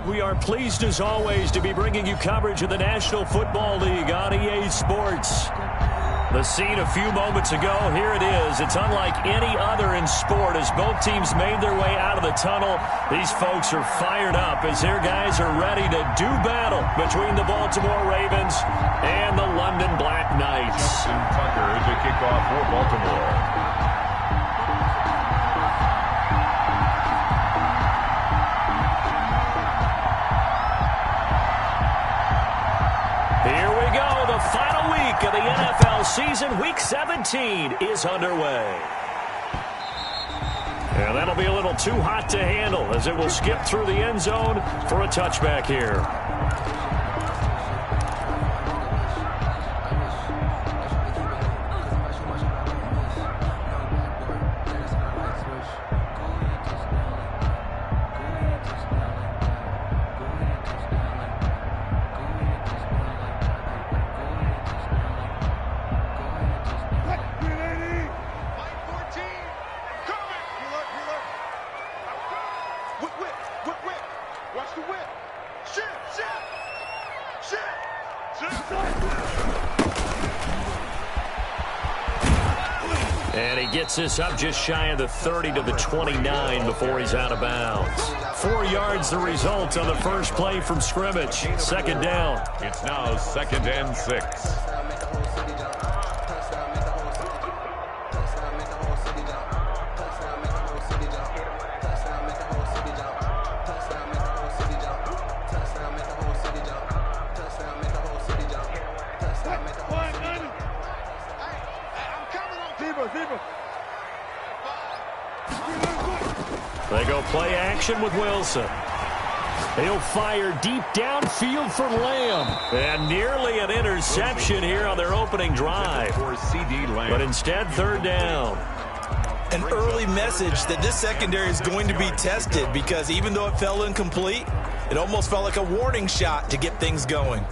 We are pleased as always to be bringing you coverage of the National Football League on EA Sports. The scene a few moments ago, here it is. It's unlike any other in sport as both teams made their way out of the tunnel. These folks are fired up as their guys are ready to do battle between the Baltimore Ravens and the London Black Knights. Justin Tucker to kick off for Baltimore. Here we go. The final week of the NFL season. Week 17 is underway. And that'll be a little too hot to handle as it will skip through the end zone for a touchback here. And he gets this up just shy of the 30 to the 29 before he's out of bounds. 4 yards the result on the first play from scrimmage. Second down. It's now 2nd and 6. They go play action with Wilson. He'll fire deep downfield for Lamb. And nearly an interception here on their opening drive. But instead, third down. An early message that this secondary is going to be tested because even though it fell incomplete, it almost felt like a warning shot to get things going.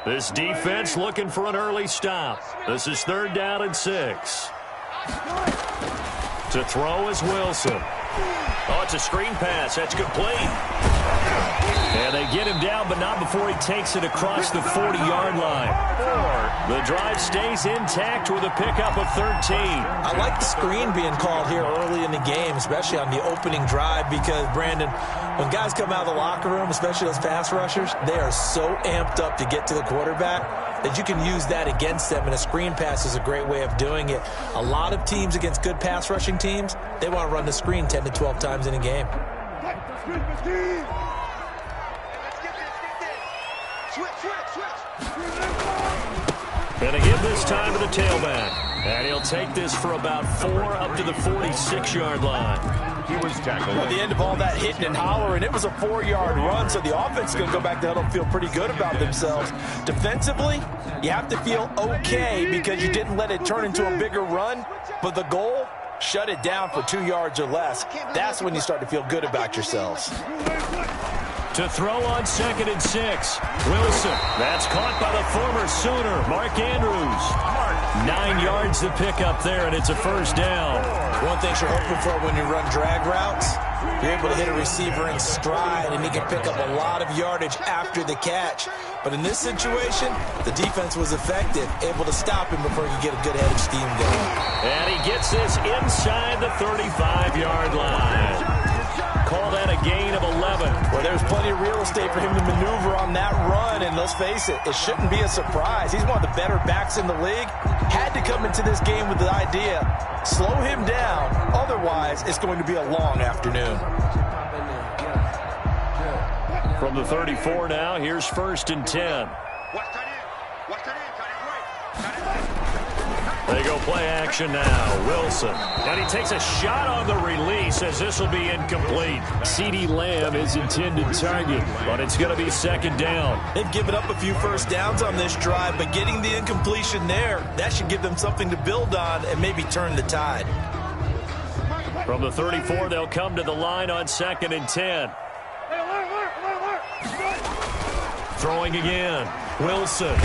This defense looking for an early stop. This is 3rd down and 6. To throw is Wilson. Oh, it's a screen pass. That's complete. And they get him down, but not before he takes it across the 40-yard line. The drive stays intact with a pickup of 13. I like the screen being called here early in the game, especially on the opening drive, because, Brandon, when guys come out of the locker room, especially those pass rushers, they are so amped up to get to the quarterback that you can use that against them, and a screen pass is a great way of doing it. A lot of teams against good pass rushing teams, they want to run the screen 10 to 12 times in a game. Gonna give this time to the tailback. And he'll take this for about 4 up to the 46-yard line. He was tackled. At the end of all that hitting and hollering, it was a 4-yard run, so the offense is going to go back to huddle and feel pretty good about themselves. Defensively, you have to feel okay because you didn't let it turn into a bigger run, but the goal, shut it down for 2 yards or less. That's when you start to feel good about yourselves. To throw on 2nd and 6. Wilson. That's caught by the former Sooner, Mark Andrews. 9 yards to pick up there, and it's a first down. One thing you're hoping for when you run drag routes, you're able to hit a receiver in stride, and he can pick up a lot of yardage after the catch. But in this situation, the defense was effective, able to stop him before he could get a good head of steam going. And he gets this inside the 35-yard line. Call that a gain of 11. Well, there's plenty of real estate for him to maneuver on that run, and let's face it, it shouldn't be a surprise. He's one of the better backs in the league. Had to come into this game with the idea, slow him down, otherwise it's going to be a long afternoon. From the 34 now, here's 1st and 10. They go play action now. Wilson. And he takes a shot on the release as this will be incomplete. CeeDee Lamb is intended target, but it's going to be 2nd down. They've given up a few first downs on this drive, but getting the incompletion there, that should give them something to build on and maybe turn the tide. From the 34, they'll come to the line on 2nd and 10. Throwing again. Wilson.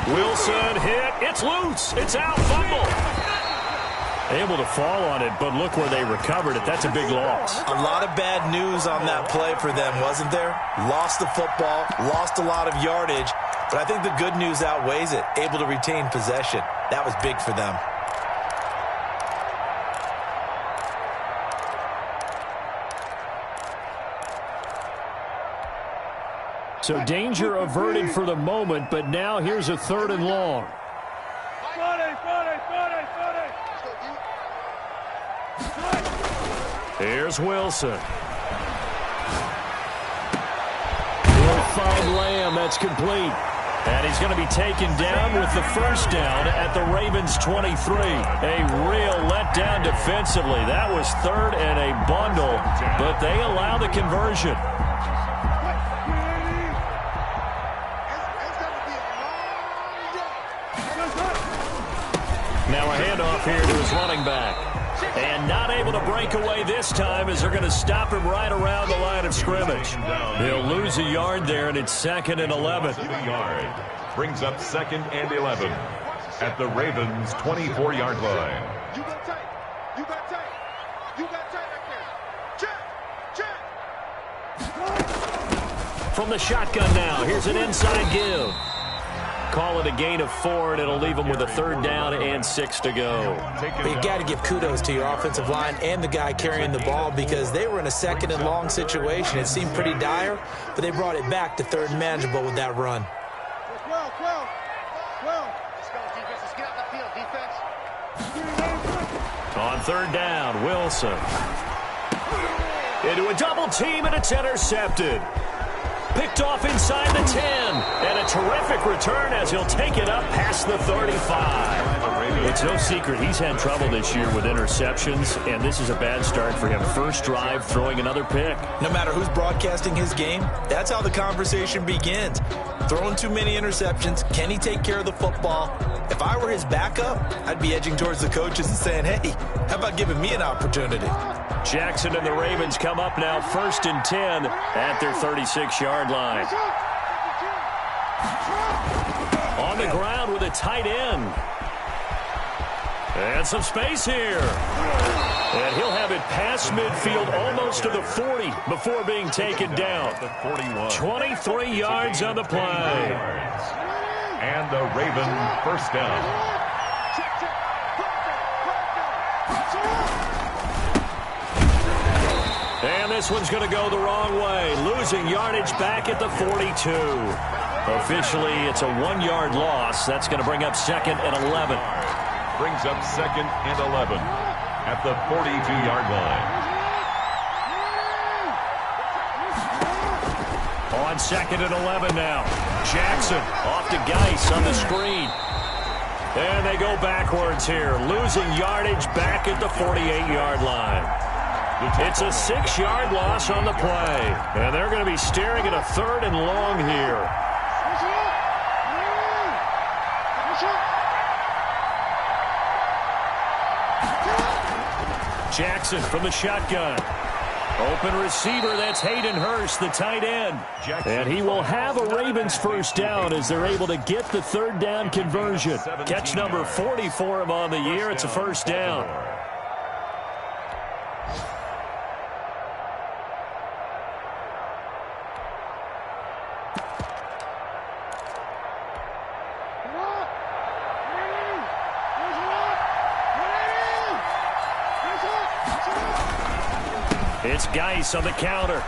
Wilson hit. It's loose. It's out. Fumble. Able to fall on it, but look where they recovered it. That's a big loss. A lot of bad news on that play for them, wasn't there? Lost the football, lost a lot of yardage, but I think the good news outweighs it. Able to retain possession. That was big for them. So danger averted for the moment, but now here's a 3rd and long. Here's Wilson. He'll find Lamb. That's complete. And he's going to be taken down with the first down at the Ravens 23. A real letdown defensively. That was 3rd and a bundle, but they allow the conversion. Now a handoff here to his running back. And not able to break away this time as they're going to stop him right around the line of scrimmage. They'll lose a yard there, and it's 2nd and 11. Brings up 2nd and 11 at the Ravens' 24-yard line. You got tight. You got tight. You got tight right there. Check. From the shotgun now, here's an inside give. Call it a gain of 4, and it'll leave them with a 3rd down and 6 to go. But you've got to give kudos to your offensive line and the guy carrying the ball because they were in a 2nd and long situation. It seemed pretty dire, but they brought it back to 3rd and manageable with that run. Well. Let's go, defense. Let's get out the field, defense. On 3rd down, Wilson. Into a double team, and it's intercepted. Picked off inside the 10. And a terrific return as he'll take it up past the 35. It's no secret he's had trouble this year with interceptions, and this is a bad start for him. First drive, throwing another pick. No matter who's broadcasting his game, that's how the conversation begins. Throwing too many interceptions, can he take care of the football? If I were his backup, I'd be edging towards the coaches and saying, hey, how about giving me an opportunity? Jackson and the Ravens come up now 1st and 10 at their 36-yard line. On the ground with a tight end. And some space here. And he'll have it past midfield almost to the 40 before being taken down. 23 yards on the play. And the Raven first down. And this one's going to go the wrong way. Losing yardage back at the 42. Officially, it's a 1-yard loss. That's going to bring up 2nd and 11. Brings up 2nd and 11 at the 42-yard line. On 2nd and 11 now. Jackson off to Geis on the screen. And they go backwards here. Losing yardage back at the 48-yard line. It's a 6-yard loss on the play. And they're going to be staring at a 3rd and long here. Jackson from the shotgun. Open receiver, that's Hayden Hurst, the tight end. And he will have a Ravens first down as they're able to get the 3rd down conversion. Catch number 40 for him on the year. It's a first down. It's Geis on the counter.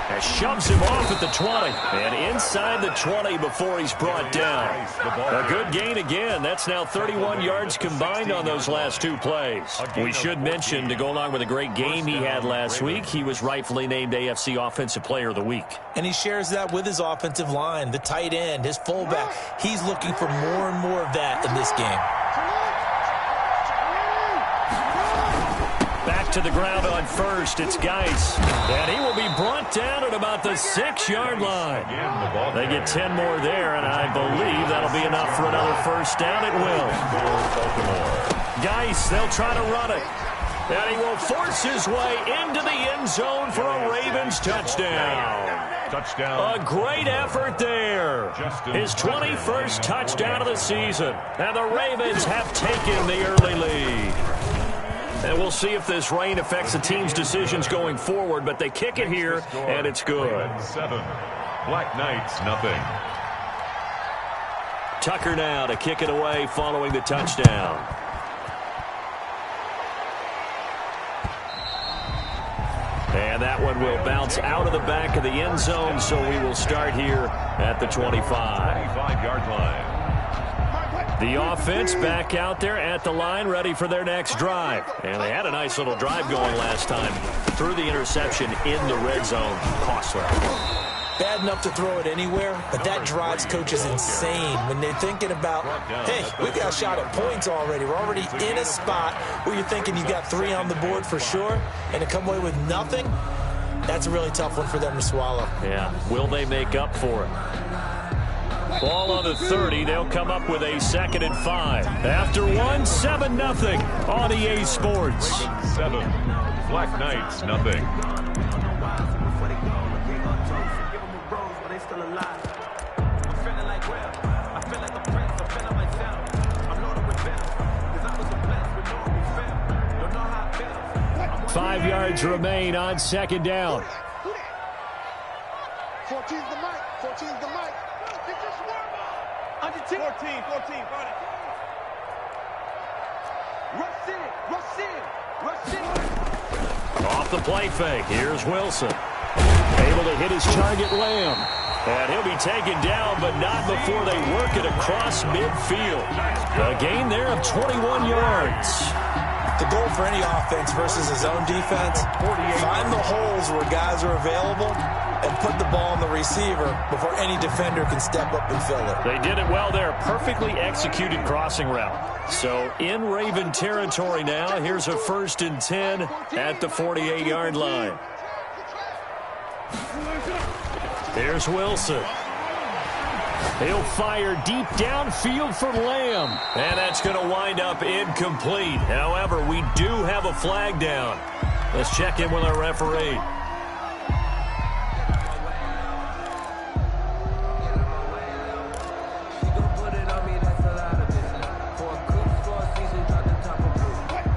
And shoves him off at the 20. And inside the 20 before he's brought down. A good gain again. That's now 31 yards combined on those last 2 plays. We should mention, to go along with a great game he had last week, he was rightfully named AFC Offensive Player of the Week. And he shares that with his offensive line, the tight end, his fullback. He's looking for more and more of that in this game. Back to the ground on first. It's Geis. And he will be brought down at about the 6-yard line. They get 10 more there, and I believe that'll be enough for another first down. It will. Geis, they'll try to run it. And he will force his way into the end zone for a Ravens touchdown. Touchdown. A great effort there. His 21st touchdown of the season. And the Ravens have taken the early lead. And we'll see if this rain affects the team's decisions going forward, but they kick it here, and it's good. 7. Black Knights, nothing. Tucker now to kick it away following the touchdown. And that one will bounce out of the back of the end zone, so we will start here at the 25. 25-yard line. The offense back out there at the line, ready for their next drive. And they had a nice little drive going last time. Threw the interception in the red zone. Costly. Bad enough to throw it anywhere, but that drives coaches insane when they're thinking about, hey, we got a shot at points already. We're already in a spot where you're thinking you got 3 on the board for sure, and to come away with nothing, that's a really tough one for them to swallow. Yeah, will they make up for it? Ball on the 30. They'll come up with a 2nd and 5. After 1, 7-0 on EA Sports. 7. Black Knights, nothing. Five yards remain on 2nd down. 14's the mic. 14's the mic. Under 10. 14. Rush in. Off the play fake. Here's Wilson. Able to hit his target, Lamb. And he'll be taken down, but not before they work it across midfield. A gain there of 21 yards. The goal for any offense versus his own defense, find the holes where guys are available and put the ball on the receiver before any defender can step up and fill it. They did it well there. Perfectly executed crossing route. So in Raven territory now, here's a 1st and 10 at the 48-yard line. Here's Wilson. He'll fire deep downfield for Lamb. And that's going to wind up incomplete. However, we do have a flag down. Let's check in with our referee.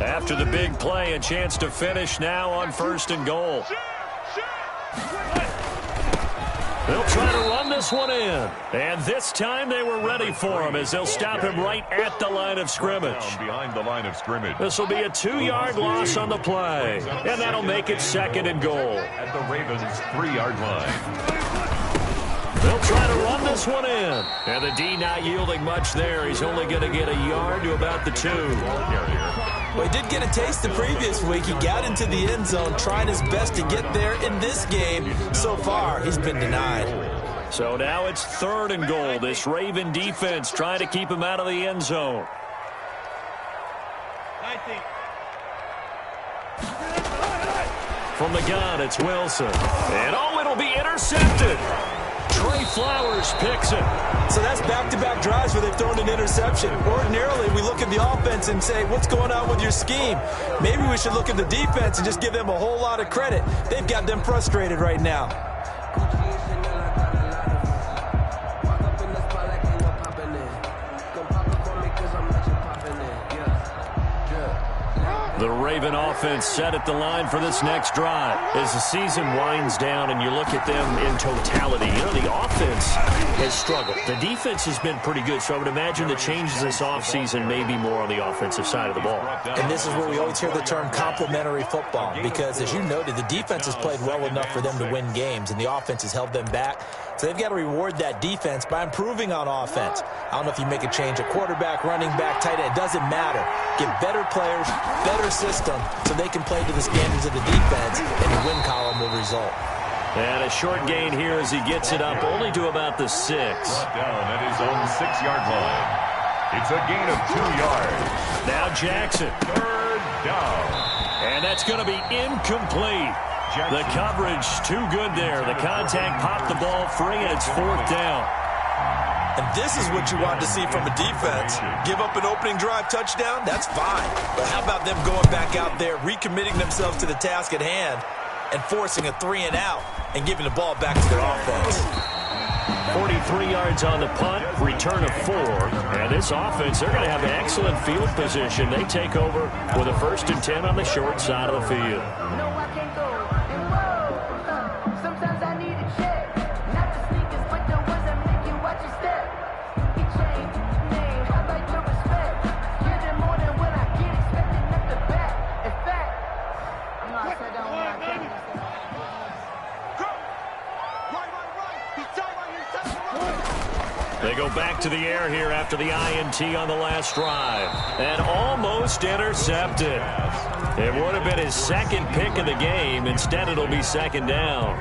After the big play, a chance to finish now on 1st and goal. They'll try to run this one in. And this time they were ready for him as they'll stop him right at the line of scrimmage. Behind the line of scrimmage. This will be a 2-yard loss on the play. And that'll make it 2nd and goal. At the Ravens' 3-yard line. They'll try to run this one in. And the D not yielding much there. He's only going to get a yard to about the 2. Well, he did get a taste the previous week. He got into the end zone, trying his best to get there in this game. So far, he's been denied. So now it's 3rd and goal. This Raven defense trying to keep him out of the end zone. 19. From the gun, it's Wilson. And it'll be intercepted. Trey Flowers picks it. So that's back-to-back drives where they've thrown an interception. Ordinarily, we look at the offense and say, what's going on with your scheme? Maybe we should look at the defense and just give them a whole lot of credit. They've got them frustrated right now. The Raven offense set at the line for this next drive. As the season winds down and you look at them in totality, you know, the offense has struggled. The defense has been pretty good, so I would imagine the changes this offseason may be more on the offensive side of the ball. And this is where we always hear the term complementary football, because as you noted, the defense has played well enough for them to win games, and the offense has held them back. So they've got to reward that defense by improving on offense. I don't know if you make a change at quarterback, running back, tight end. It doesn't matter. Get better players, better system, so they can play to the standards of the defense, and the win column will result. And a short gain here as he gets it up only to about the 6. Down at his own 6-yard line. It's a gain of 2 yards. Now Jackson. 3rd down. And that's going to be incomplete. The coverage too good there. The contact popped the ball free, and it's 4th down. And this is what you want to see from a defense. Give up an opening drive touchdown, that's fine. But how about them going back out there, recommitting themselves to the task at hand, and forcing a 3-and-out and giving the ball back to their offense. 43 yards on the punt, return of 4. And this offense, they're going to have excellent field position. They take over with a 1st and 10 on the short side of the field. They go back to the air here after the INT on the last drive. And almost intercepted. It would have been his 2nd pick of the game. Instead, it'll be 2nd down.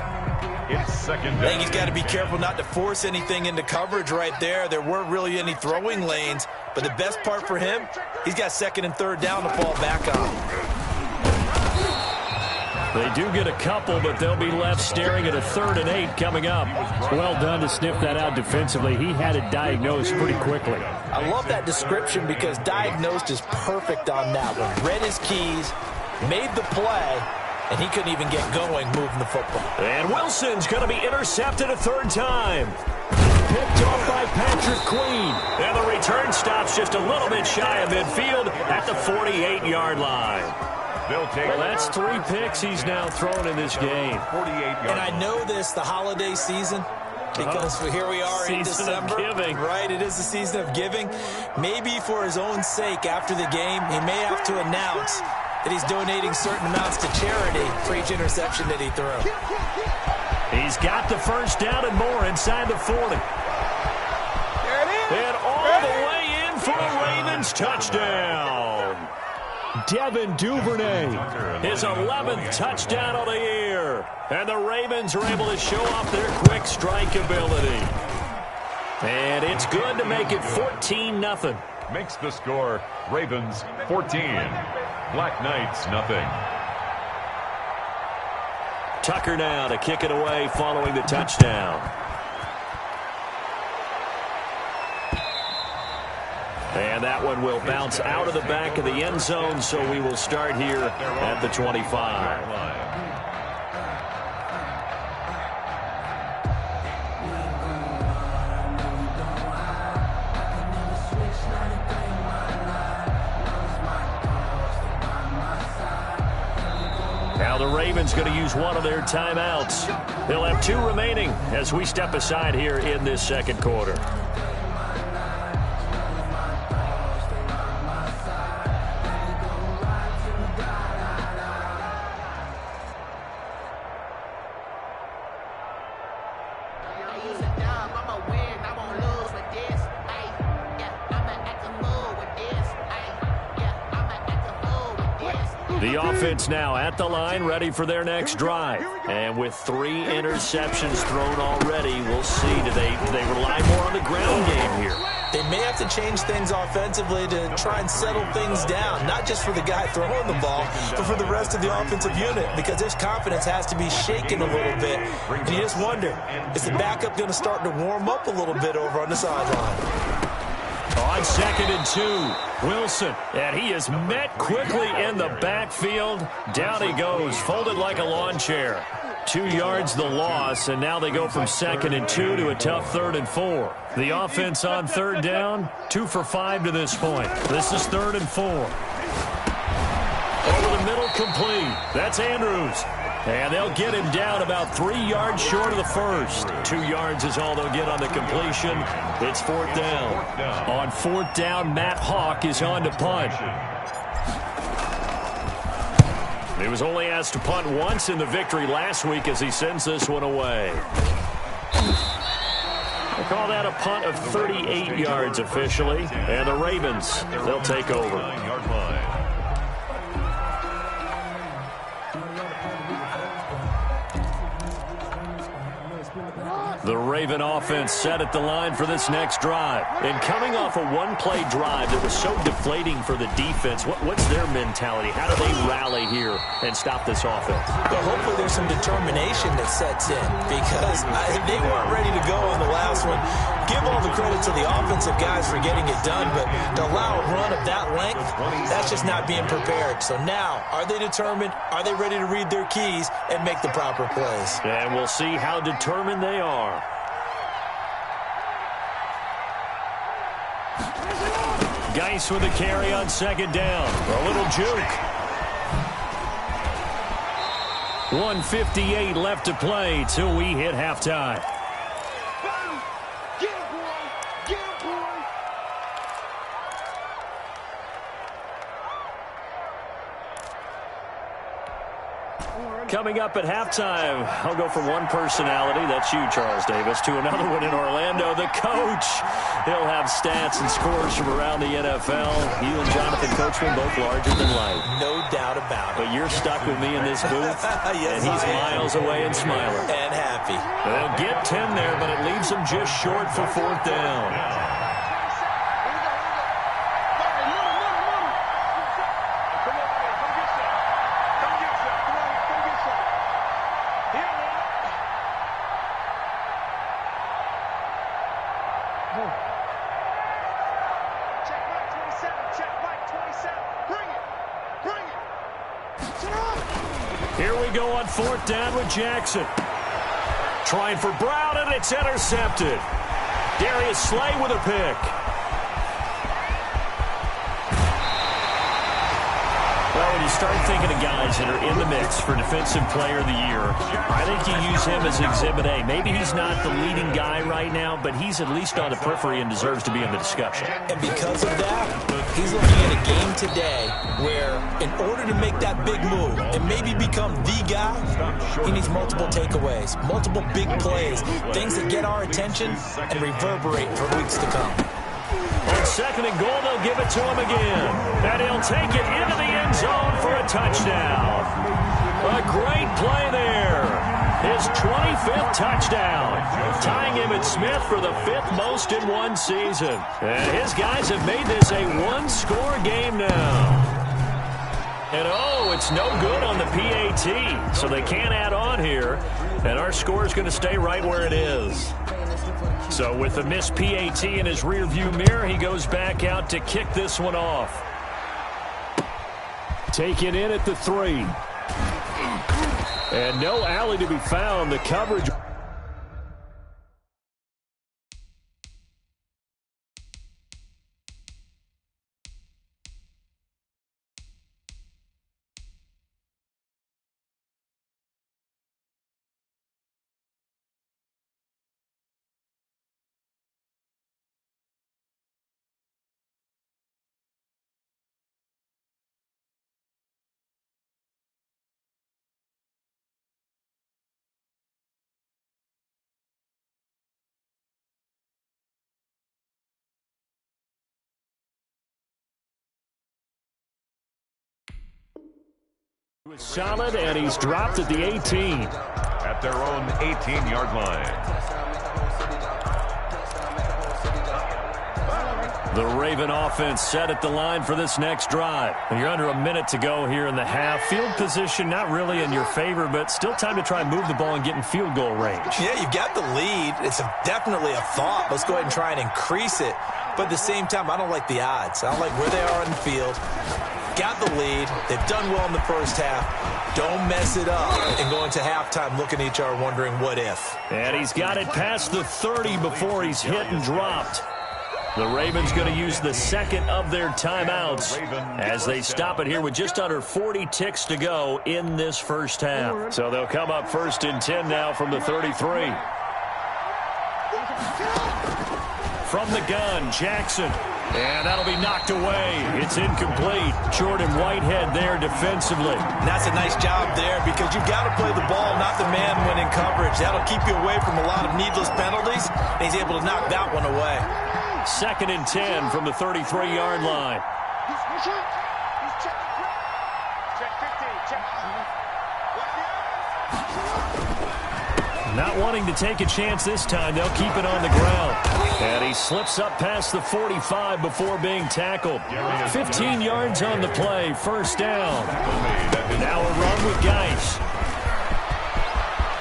It's 2nd down. I think he's got to be careful not to force anything into coverage right there. There weren't really any throwing lanes. But the best part for him, he's got 2nd and 3rd down to fall back on. They do get a couple, but they'll be left staring at a 3rd and 8 coming up. Well done to sniff that out defensively. He had it diagnosed pretty quickly. I love that description because diagnosed is perfect on that one. Read his keys, made the play, and he couldn't even get going moving the football. And Wilson's going to be intercepted a 3rd time. Picked off by Patrick Queen. And the return stops just a little bit shy of midfield at the 48-yard line. Well, that's 3 picks he's now thrown in this game. 48 And I know this, the holiday season, because here we are in December. Giving. Right, it is the season of giving. Maybe for his own sake after the game, he may have to announce that he's donating certain amounts to charity for each interception that he threw. He's got the 1st down and more inside the 40. There it is. And all the way in for a Ravens touchdown. Devin Duvernay, his 11th touchdown of the year. And the Ravens are able to show off their quick strike ability. And it's good to make it 14-0. Makes the score Ravens 14. Black Knights nothing. Tucker now to kick it away following the touchdown. And that one will bounce out of the back of the end zone, so we will start here at the 25. Now the Ravens going to use one of their timeouts. They'll have 2 remaining as we step aside here in this 2nd quarter. The offense now at the line, ready for their next drive. And with 3 interceptions thrown already, we'll see. Do they rely more on the ground game here? They may have to change things offensively to try and settle things down, not just for the guy throwing the ball, but for the rest of the offensive unit, because their confidence has to be shaken a little bit. And you just wonder, is the backup going to start to warm up a little bit over on the sideline? On 2nd and 2, Wilson, and he is met quickly in the backfield. Down he goes, folded like a lawn chair. 2 yards the loss, and now they go from 2nd and 2 to a tough 3rd and 4. The offense on 3rd down, 2 for 5 to this point. This is 3rd and 4. Over the middle, complete. That's Andrews. And they'll get him down about 3 yards short of the 1st. 2 yards is all they'll get on the completion. It's 4th down. On 4th down, Matt Hawk is on to punt. He was only asked to punt once in the victory last week as he sends this one away. They call that a punt of 38 yards officially. And the Ravens, they'll take over. The Raven offense set at the line for this next drive. And coming off a one-play drive that was so deflating for the defense, what's their mentality? How do they rally here and stop this offense? Well, hopefully there's some determination that sets in because they weren't ready to go on the last one. Give all the credit to the offensive guys for getting it done, but to allow a run of that length, that's just not being prepared. So now, are they determined? Are they ready to read their keys and make the proper plays? And we'll see how determined they are. Geis with a carry on second down. A little juke. 1:58 left to play till we hit halftime. Coming up at halftime, I'll go from one personality, that's you, Charles Davis, to another one in Orlando, the coach. He'll have stats and scores from around the NFL. You and Jonathan Coachman both larger than life. No doubt about it. But you're stuck with me in this booth, yes, and he's miles away and smiling. And happy. They'll get 10 there, but it leaves them just short for fourth down. Here we go on fourth down with Jackson. Trying for Brown, and it's intercepted. Darius Slay with a pick. Well, when you start thinking of guys that are in the mix for Defensive Player of the Year, I think you use him as Exhibit A. Maybe he's not the leading guy right now, but he's at least on the periphery and deserves to be in the discussion. And because of that, he's looking at a game today where in order to make that big move and maybe become the guy, he needs multiple takeaways, multiple big plays, things that get our attention and reverberate for weeks to come. On second and goal, they'll give it to him again. And he'll take it into the end zone for a touchdown. A great play there. His 25th touchdown. Tying Emmitt Smith for the 5th most in one season. And his guys have made this a one-score game now. And oh, it's no good on the PAT. So they can't add on here. And our score is going to stay right where it is. So with the missed PAT in his rearview mirror, he goes back out to kick this one off. Taken in at the 3. And no alley to be found. The coverage. Solid, and he's dropped at the 18. At their own 18-yard line. The Raven offense set at the line for this next drive. And you're under a minute to go here in the half. Field position not really in your favor, but still time to try and move the ball and get in field goal range. Yeah, you've got the lead. It's definitely a thought. Let's go ahead and try and increase it. But at the same time, I don't like the odds. I don't like where they are in the field. Got the lead. They've done well in the first half. Don't mess it up and go into halftime looking at each other wondering what if. And he's got it past the 30 before he's hit and dropped. The Ravens going to use the second of their timeouts as they stop it here with just under 40 ticks to go in this first half. So they'll come up first and 10 now from the 33. From the gun, Jackson. And that'll be knocked away. It's incomplete. Jordan Whitehead there defensively. And that's a nice job there because you've got to play the ball, not the man when in coverage. That'll keep you away from a lot of needless penalties. And he's able to knock that one away. Second and 10 from the 33-yard line. Not wanting to take a chance this time, they'll keep it on the ground. And he slips up past the 45 before being tackled. 15 yards on the play, first down. Now a run with Geis.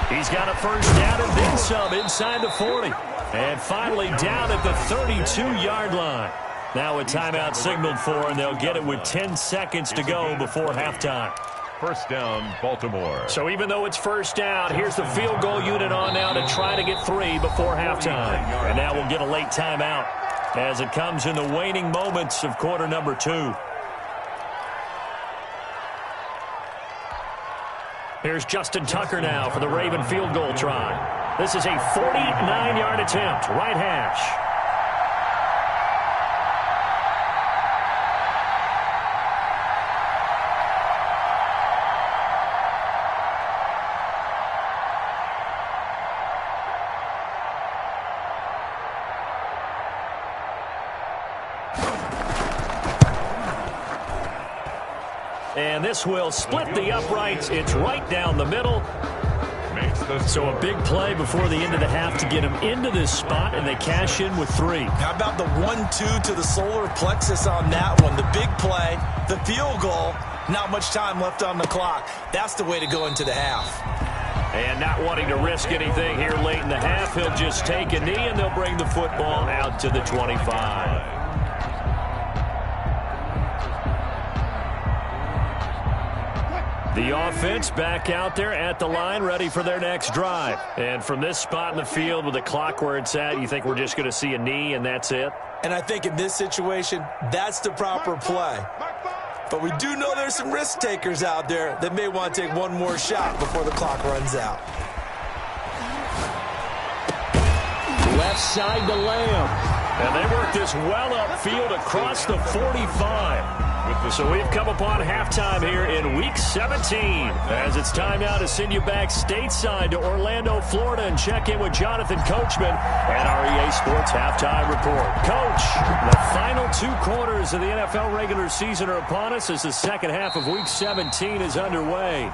He's got a first down and then some inside the 40. And finally down at the 32-yard line. Now a timeout signaled for, and they'll get it with 10 seconds to go before halftime. First down, Baltimore. So even though it's first down, here's the field goal unit on now to try to get 3 before halftime. And now we'll get a late timeout as it comes in the waning moments of quarter number 2. Here's Justin Tucker now for the Raven field goal try. This is a 49-yard attempt, right hash. And this will split the uprights. It's right down the middle. So a big play before the end of the half to get him into this spot, and they cash in with 3. How about the 1-2 to the solar plexus on that one? The big play, the field goal, not much time left on the clock. That's the way to go into the half. And not wanting to risk anything here late in the half, he'll just take a knee, and they'll bring the football out to the 25. The offense back out there at the line, ready for their next drive. And from this spot in the field with the clock where it's at, you think we're just going to see a knee and that's it? And I think in this situation, that's the proper play. But we do know there's some risk takers out there that may want to take one more shot before the clock runs out. Left side to Lamb. And they work this well upfield across the 45. So we've come upon halftime here in Week 17 as it's time now to send you back stateside to Orlando, Florida, and check in with Jonathan Coachman and our EA Sports Halftime Report. Coach, the final 2 quarters of the NFL regular season are upon us as the second half of Week 17 is underway.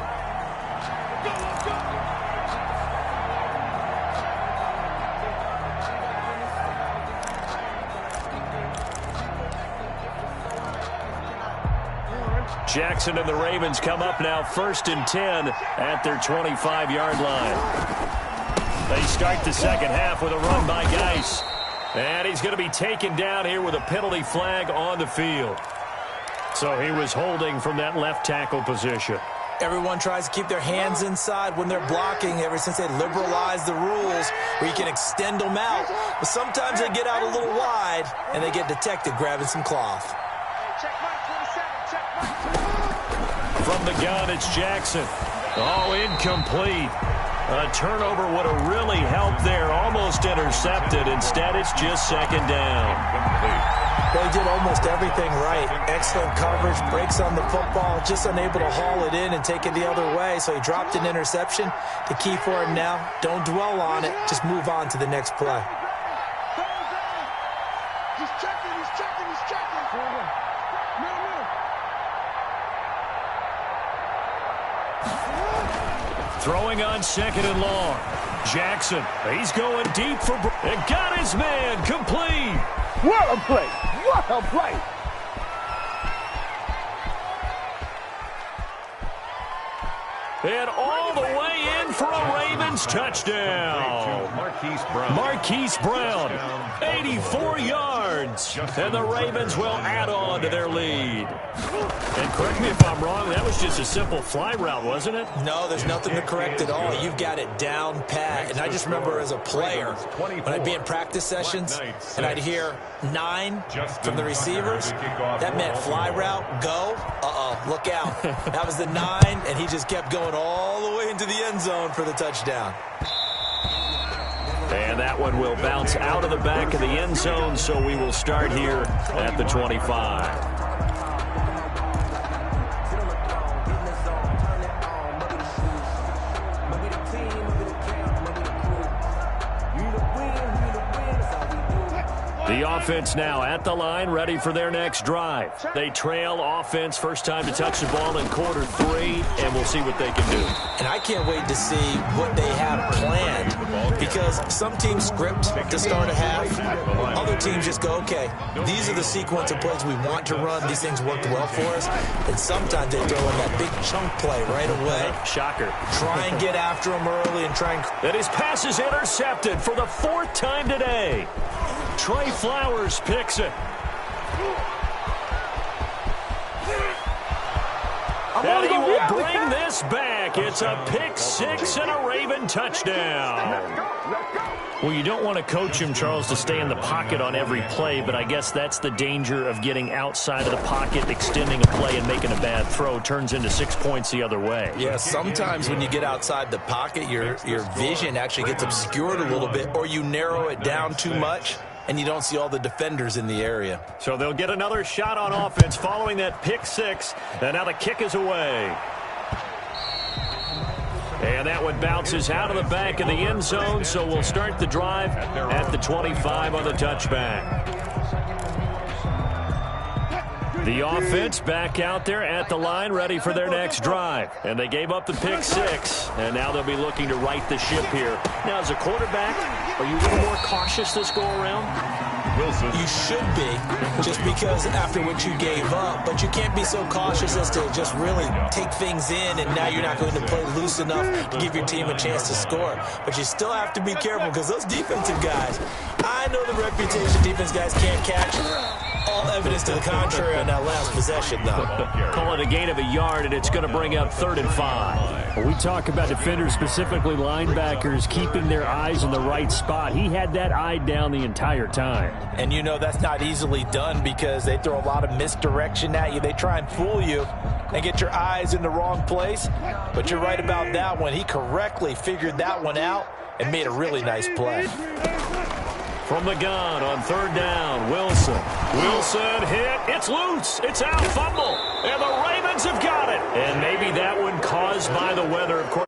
Jackson and the Ravens come up now 1st and 10 at their 25-yard line. They start the second half with a run by Geis. And he's going to be taken down here with a penalty flag on the field. So he was holding from that left tackle position. Everyone tries to keep their hands inside when they're blocking ever since they liberalized the rules where you can extend them out. But sometimes they get out a little wide and they get detected grabbing some cloth. From the gun, it's Jackson. Oh, incomplete. A turnover would have really helped there. Almost intercepted. Instead, it's just second down. They did almost everything right. Excellent coverage, breaks on the football, just unable to haul it in and take it the other way. So he dropped an interception. The key for him now, don't dwell on it. Just move on to the next play. He's checking. Throwing on 2nd and long. Jackson, he's going deep for... And got his man complete. What a play. What a play. And all the way in for a Ravens touchdown. Marquise Brown, 84 yards. And the Ravens will add on to their lead. And correct me if I'm wrong, that was just a simple fly route, wasn't it? No, there's nothing to correct at all. You've got it down pat. And I just remember as a player, when I'd be in practice sessions and I'd hear 9 from the receivers, that meant fly route, go. Look out. That was the 9, and he just kept going all the way into the end zone for the touchdown. And that one will bounce out of the back of the end zone, so we will start here at the 25. The offense now at the line, ready for their next drive. They trail offense, first time to touch the ball in quarter 3, and we'll see what they can do. And I can't wait to see what they have planned because some teams script to start a half. Other teams just go, okay, these are the sequence of plays we want to run. These things worked well for us. And sometimes they throw in that big chunk play right away. Shocker. Try and get after them early and try and... And his pass is intercepted for the 4th time today. Trey Flowers picks it. And he will bring this back. It's a pick 6 and a Raven touchdown. Well, you don't want to coach him, Charles, to stay in the pocket on every play, but I guess that's the danger of getting outside of the pocket, extending a play, and making a bad throw. Turns into 6 points the other way. Yeah, sometimes when you get outside the pocket, your vision actually gets obscured a little bit, or you narrow it down too much, and you don't see all the defenders in the area. So they'll get another shot on offense following that pick 6, and now the kick is away. And that one bounces out of the back of the end zone, so we'll start the drive at the 25 on the touchback. The offense back out there at the line, ready for their next drive. And they gave up the pick 6, and now they'll be looking to right the ship here. Now, as a quarterback, are you a little more cautious this go-around? Wilson. You should be, just because after what you gave up, but you can't be so cautious as to just really take things in, and now you're not going to play loose enough to give your team a chance to score. But you still have to be careful, because those defensive guys, I know the reputation defense guys can't catch. All evidence to the contrary on that last possession, though. Call it a gain of a yard, and it's going to bring up 3rd and 5. When we talk about defenders, specifically linebackers, keeping their eyes in the right spot. He had that eye down the entire time. And you know that's not easily done because they throw a lot of misdirection at you. They try and fool you and get your eyes in the wrong place. But you're right about that one. He correctly figured that one out and made a really nice play. From the gun on 3rd down, Wilson. Wilson hit. It's loose. It's out. Fumble. And the Ravens have got it. And maybe that one caused by the weather. Of course,